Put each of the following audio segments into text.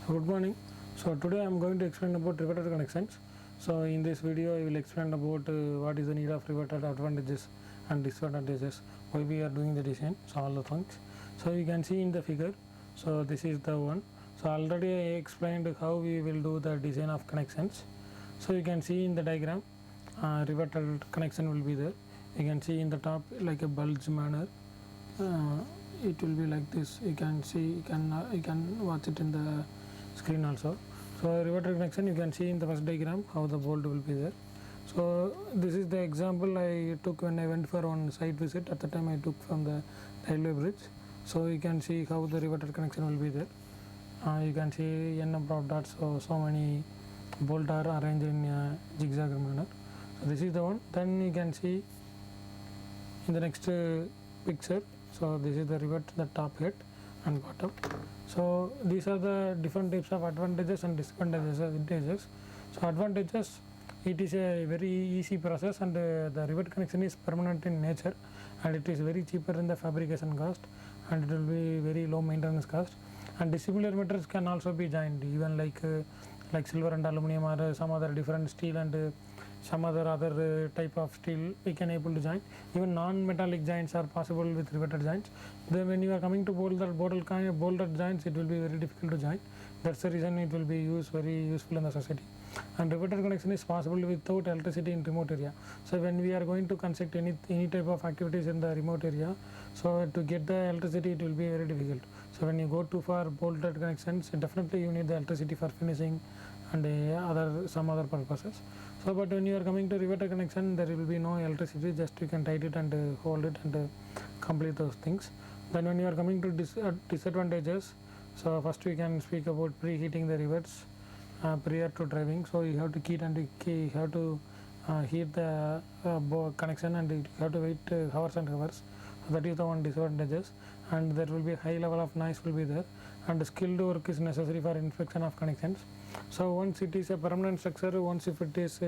Good morning. So today I am going to explain about riveted connections. So in this video I will explain about what is the need of riveted, advantages and disadvantages, why we are doing the design, so all the things. So you can see in the figure, so this is the one. So already I explained how we will do the design of connections. So you can see in the diagram, riveted connection will be there. You can see in the top like a bulge manner. It will be like this. You can see, you can watch it in the screen also. So riveted connection, you can see in the first diagram how the bolt will be there. So this is the example I took when I went for one site visit. At the time I took from the railway bridge. So you can see how the riveted connection will be there. You can see n number of dots, so many bolts are arranged in a zigzag manner. So this is the one. Then you can see in the next picture. So this is the rivet, the top head and bottom. So these are the different types of advantages and disadvantages. So advantages, it is a very easy process, and the rivet connection is permanent in nature, and it is very cheaper in the fabrication cost, and it will be very low maintenance cost. And dissimilar metals can also be joined, even like silver and aluminum or some other different steel and some other type of steel we can able to join. Even non-metallic joints are possible with riveted joints. Then when you are coming to bolted joints, it will be very difficult to join. That's the reason it will be very useful in the society. And riveted connection is possible without electricity in remote area. So when we are going to construct any type of activities in the remote area, so to get the electricity it will be very difficult. So when you go to for bolted connections, definitely you need the electricity for finishing and some other purposes. So but when you are coming to riveted connection, there will be no electricity, just you can tight it and hold it and complete those things. Then when you are coming to disadvantages, so first we can speak about preheating the rivets prior to driving. So you have to heat the connection, and you have to wait hours and hours. That is the one disadvantages, and there will be high level of noise will be there, and skilled work is necessary for inspection of connections. So once it is a permanent structure, once if it is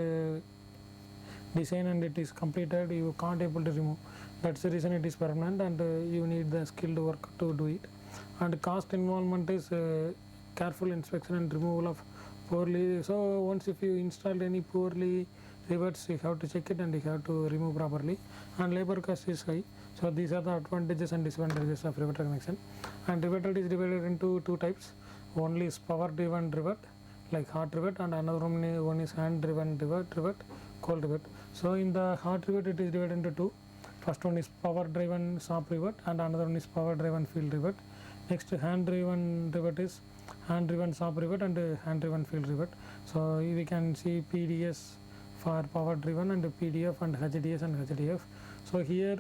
designed and it is completed, you can't able to remove. That's the reason it is permanent, and you need the skilled work to do it. And cost involvement is careful inspection and removal of poorly. So once if you installed any poorly rivets, you have to check it and you have to remove properly, and labor cost is high. So these are the advantages and disadvantages of riveted connection. And riveted is divided into two types. One is power driven rivet like hot rivet, and another one is hand driven rivet, cold rivet. So in the hot rivet it is divided into two. First one is power driven shop rivet, and another one is power driven field rivet. Next, hand driven rivet is hand driven shop rivet and hand driven field rivet. So we can see PDS for power driven and PDF and HDS and HDF. So here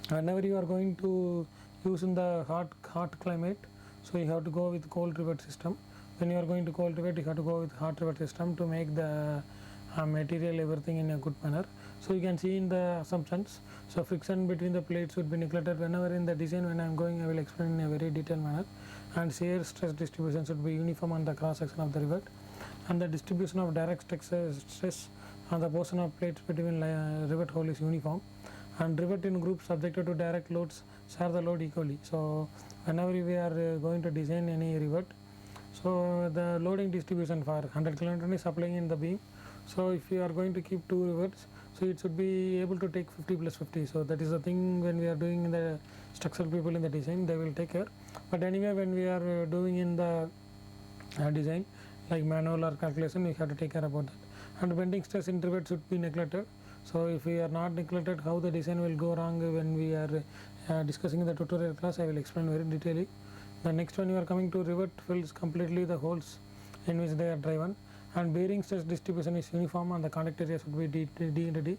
whenever you are going to use in the hot climate, so you have to go with cold rivet system. When you are going to cold rivet, you have to go with hot rivet system to make the material everything in a good manner. So you can see in the assumptions, so friction between the plates would be neglected. Whenever in the design, when I am going, I will explain in a very detailed manner. And shear stress distribution should be uniform on the cross section of the rivet, and the distribution of direct stress on the portion of plates between rivet hole is uniform. And rivet in groups subjected to direct loads share the load equally. So whenever we are going to design any rivet, so the loading distribution for 100 kN is applying in the beam. So if you are going to keep two rivets, so it should be able to take 50 plus 50. So that is the thing when we are doing in the structural people in the design, they will take care. But anyway, when we are doing in the design like manual or calculation, we have to take care about that. And bending stress in rivet should be neglected. So if we are not neglected, how the design will go wrong when we are discussing in the tutorial class, I will explain very detailedly. The next one, you are coming to rivet fills completely the holes in which they are driven, and bearing stress distribution is uniform, and the contact area should be D into D.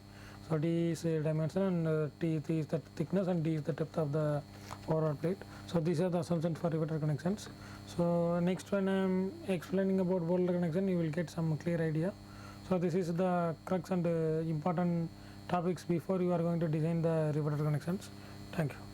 So D is dimension, and T is the thickness, and D is the depth of the overall plate. So these are the assumptions for riveted connections. So next when I am explaining about bolted connection, you will get some clear idea. So this is the crux and important topics before you are going to design the riveted connections. Thank you.